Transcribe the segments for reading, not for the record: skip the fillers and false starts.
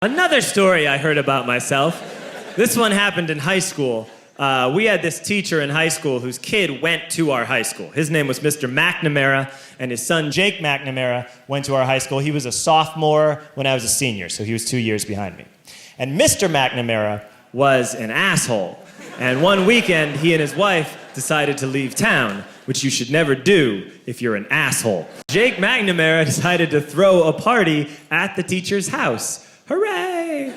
Another story I heard about myself. This one happened in high school. We had this teacher in high school whose kid went to our high school. His name was Mr. McNamara, and his son Jake McNamara went to our high school. He was a sophomore when I was a senior, so he was 2 years behind me. And Mr. McNamara was an asshole. And one weekend, he and his wife decided to leave town, which you should never do if you're an asshole. Jake McNamara decided to throw a party at the teacher's house. Hooray!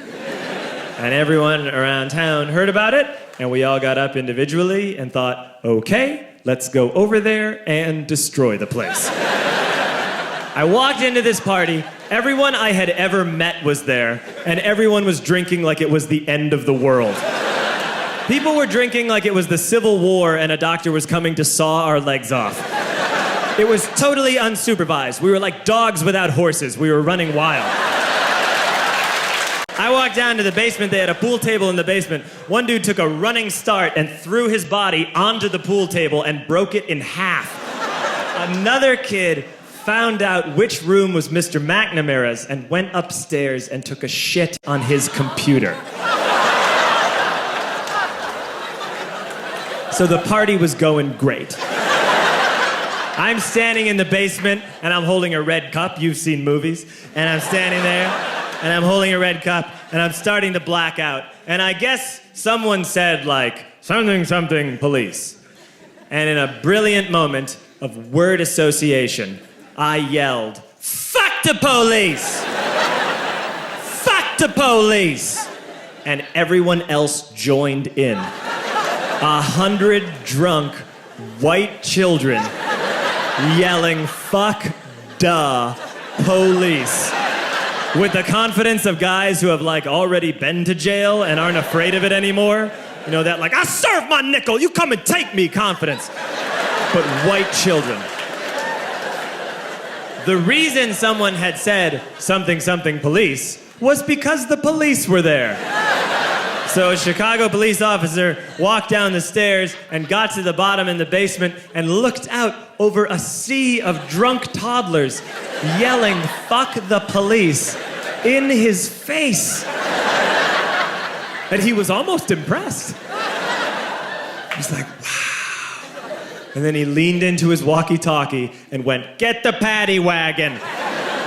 And everyone around town heard about it, and we all got up individually and thought, okay, let's go over there and destroy the place. I walked into this party, everyone I had ever met was there, and everyone was drinking like it was the end of the world. People were drinking like it was the Civil War and a doctor was coming to saw our legs off. It was totally unsupervised. We were like dogs without horses. We were running wild. I walked down to the basement. They had a pool table in the basement. One dude took a running start and threw his body onto the pool table and broke it in half. Another kid found out which room was Mr. McNamara's and went upstairs and took a shit on his computer. So the party was going great. I'm standing in the basement and I'm holding a red cup. You've seen movies. And I'm standing there and I'm holding a red cup and I'm starting to black out. And I guess someone said like, something, something, police. And in a brilliant moment of word association, I yelled, fuck the police! Fuck the police! And everyone else joined in. 100 drunk white children yelling, fuck the police. With the confidence of guys who have like already been to jail and aren't afraid of it anymore. You know, that like, I serve my nickel, you come and take me confidence. But white children. The reason someone had said something, something police was because the police were there. So a Chicago police officer walked down the stairs and got to the bottom in the basement and looked out over a sea of drunk toddlers yelling, fuck the police, in his face. And he was almost impressed. He was like, wow. And then he leaned into his walkie-talkie and went, get the paddy wagon.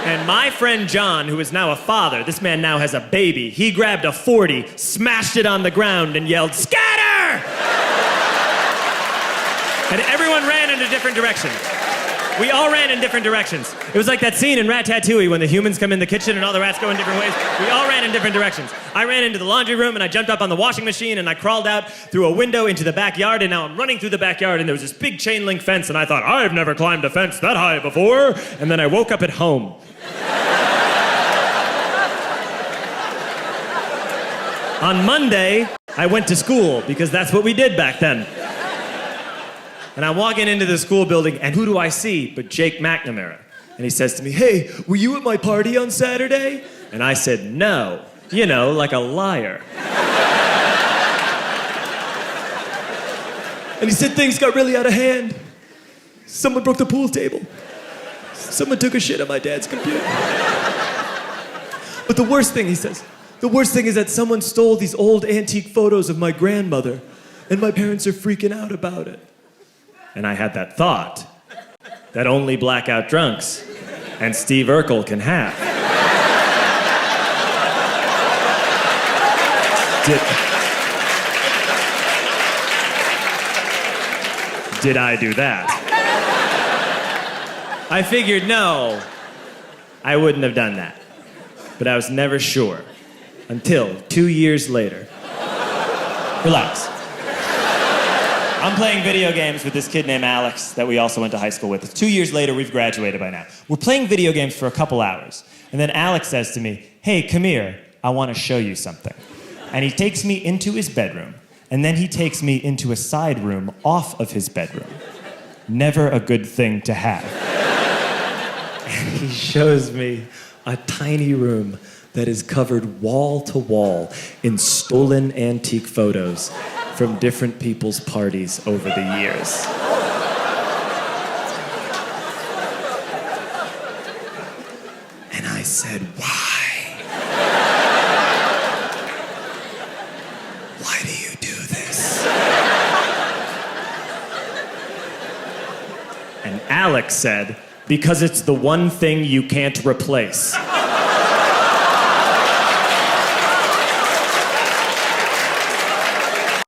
And my friend John, who is now a father, this man now has a baby, he grabbed a 40, smashed it on the ground, and yelled, scatter! And everyone ran in a different direction. We all ran in different directions. It was like that scene in Ratatouille when the humans come in the kitchen and all the rats go in different ways. We all ran in different directions. I ran into the laundry room and I jumped up on the washing machine and I crawled out through a window into the backyard, and now I'm running through the backyard and there was this big chain link fence and I thought, I've never climbed a fence that high before. And then I woke up at home. On Monday, I went to school because that's what we did back then. And I'm walking into the school building, and who do I see but Jake McNamara? And he says to me, hey, were you at my party on Saturday? And I said, no. You know, like a liar. And he said things got really out of hand. Someone broke the pool table. Someone took a shit on my dad's computer. But the worst thing, he says, the worst thing is that someone stole these old antique photos of my grandmother, and my parents are freaking out about it. And I had that thought that only blackout drunks and Steve Urkel can have. Did I do that? I figured, no, I wouldn't have done that. But I was never sure until 2 years later. Relax. I'm playing video games with this kid named Alex that we also went to high school with. 2 years later, we've graduated by now. We're playing video games for a couple hours. And then Alex says to me, hey, come here, I want to show you something. And he takes me into his bedroom, and then he takes me into a side room off of his bedroom. Never a good thing to have. And he shows me a tiny room that is covered wall to wall in stolen antique photos from different people's parties over the years. And I said, why? Alex said, because it's the one thing you can't replace.